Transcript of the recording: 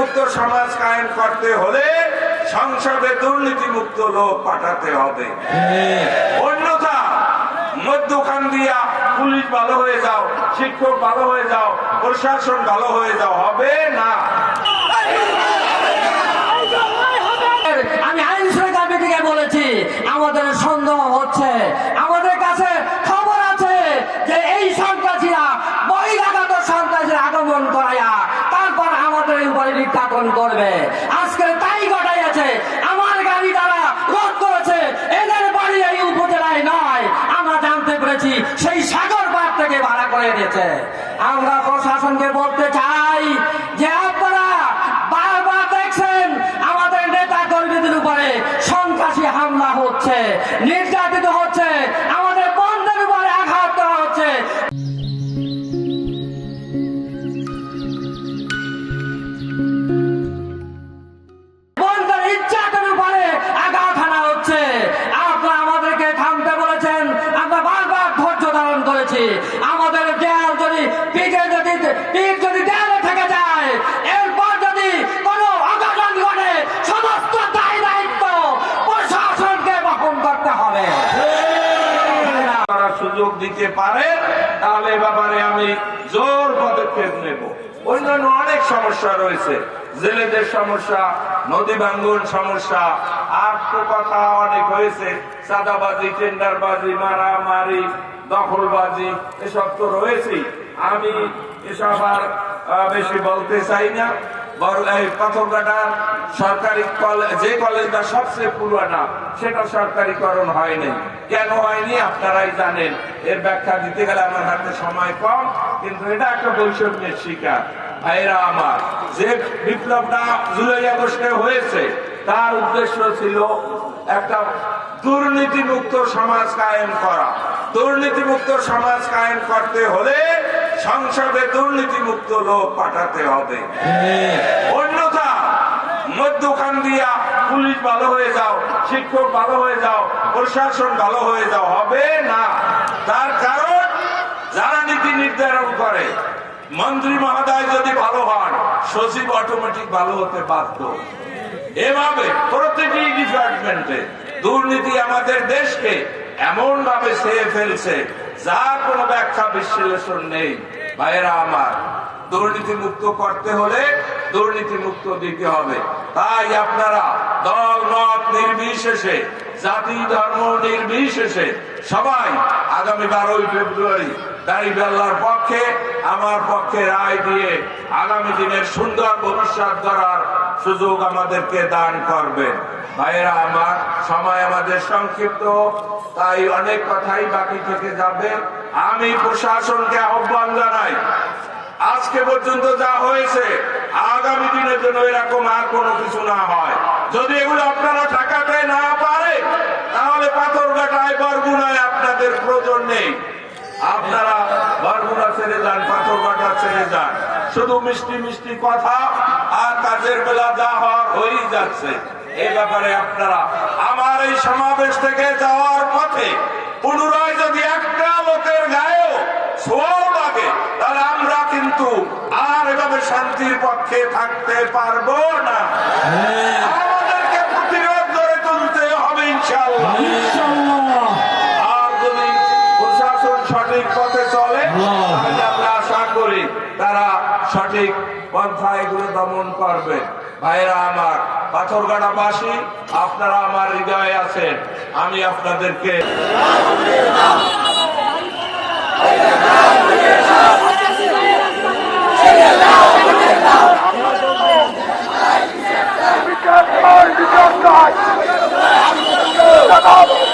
মুক্ত সমাজ কায়েম করতে হলে সংসদে দুর্নীতি মুক্ত লোক পাঠাতে হবে। অন্যথা মধ্যখান দিয়া পুলিশ ভালো হয়ে যাও, শিক্ষক ভালো হয়ে যাও, প্রশাসন ভালো হয়ে যাও, হবে না। আমি আইন শৃঙ্খলা মিটিংয়ে বলেছি, আমাদের সন্দেহ হচ্ছে, আমাদের কাছে খবর আছে যে এই সন্ত্রাসীরা বহিরাগত সন্ত্রাসীরা আগমন করাইয়া তারপর আমাদের উপরে নির্যাতন করবে। আজকে তাই ঘটাইয়াছে। আমার গাড়ি দ্বারা রোধ করেছে, এদের বাড়ি এই উপজেলায় নয়, আমরা জানতে পেরেছি সেই সাগর পাড় থেকে ভাড়া করে দিয়েছে। আমরা প্রশাসনকে বলতে চাই যে আপনারা বারবার দেখছেন আমাদের নেতা কর্মীদের উপরে সন্ত্রাসী হামলা হচ্ছে, নির্যাতিত হচ্ছে, আমাদের বন্ধের উপরে আঘাত করা হচ্ছে। বন্ধের ইজ্জতের উপরে আঘাত হানা হচ্ছে। আপনারা আমাদেরকে থামতে বলেছেন, আমরা বারবার ধৈর্য ধারণ করেছি। আমাদের দেয়াল যদি পিঠ যদি দেয়ালে থেকে যায়, এরপর যদি কোনো অঘটন ঘটে সমস্ত দায় দায়িত্ব প্রশাসনকে বহন করতে হবে। তারা সুযোগ দিতে পারে তাহলে এ ব্যাপারে আমি জোর পদক্ষেপ নেব। অন্যান্য অনেক সমস্যা রয়েছে, জেলেদের সমস্যা, নদী ভাঙ্গন সমস্যা, আর তো কথা অনেক হয়েছে, চাঁদাবাজি, টেন্ডারবাজি, মারামারি, দখলবাজি, এসব তো রয়েছেই। আমি এসব আর বেশি বলতে চাই না। পাথরঘাটার সরকারি যে কলেজটা সবচেয়ে পুরানা সেটা সরকারিকরণ হয়নি। কেন হয়নি আপনারাই জানেন। এর ব্যাখ্যা দিতে গেলে আমার হাতে সময় কম, কিন্তু এটা একটা বৈষম্যের শিকার। ভাইরা আমার, যে বিপ্লবটা জুলাই আগস্টে হয়েছে তার উদ্দেশ্য ছিল একটা দুর্নীতিমুক্ত সমাজ কায়েম করা। দুর্নীতিমুক্ত সমাজ কায়েম করতে হলে সংসদে দুর্নীতিমুক্ত লোক পাঠাতে হবে। অন্যথা মধ্যখান দিয়া পুলিশ ভালো হয়ে যাও, শিক্ষক ভালো হয়ে যাও, প্রশাসন ভালো হয়ে যাও, হবে না। তার কারণ যারা নীতি নির্ধারণ করে, মন্ত্রী মহোদয় যদি ভালো হন, সচিব অটোমেটিক ভালো হতে বাধ্য। এভাবে প্রতিটি ডিপার্টমেন্টে দুর্নীতি আমাদের দেশকে এমন ভাবে ছেয়ে ফেলছে যার কোনো ব্যাখ্যা বিশ্লেষণ নেই। ভাইয়েরা আমার, দুর্নীতি মুক্ত করতে হলে দুর্নীতি মুক্ত দিতে হবে। তাই আপনারা দল মত নির্বিশেষে, জাতি ধর্ম নির্বিশেষে সবাই আগামী 12ই ফেব্রুয়ারি দাঁড়িপাল্লার পক্ষে, আমার পক্ষে রায় দিয়ে আগামী দিনের সুন্দর ভবিষ্যৎ গড়ার সুযোগ আমাদেরকে দান করবেন। ভাইয়েরা আমার, সময় আমাদের সংক্ষিপ্ত, তাই অনেক কথাই বাকি থেকে যাবে। আমি প্রশাসনকে আহ্বান জানাই, আজকে পর্যন্ত যা হয়েছে আগামী দিনের জন্য এরকম আর কোনো কিছু না হয়। যদি এগুলো আপনারা ঠেকাতে না পারে তাহলে পাথরঘাটায়, বরগুনায় আপনাদের প্রয়োজন নেই। আপনারা বরগুনা ছেড়ে যান, পাথরঘাটা ছেড়ে যান। শুধু মিষ্টি মিষ্টি কথা আর কাজের বেলা যা হওয়ার হয়েই যাচ্ছে। এই ব্যাপারে আপনারা আমার এই সমাবেশ থেকে যাওয়ার পথে পুনরায় যদি একটা লোকের গায়েও ছোঁয়াও লাগে, তাহলে আমরা কিন্তু আর এভাবে শান্তির পক্ষে থাকতে পারবো না। আমাদেরকে প্রতিরোধ গড়ে তুলতে হবে ইনশাআল্লাহ। আর যদি প্রশাসন সঠিক পথে চলে তাহলে আমরা আশা করি তারা সঠিক পন্থা এগুলো দমন করবে। ভাইরা আমার, পাথরঘাটাবাসী, আপনারা আমার হৃদয়ে আছেন। আমি আপনাদেরকে We can't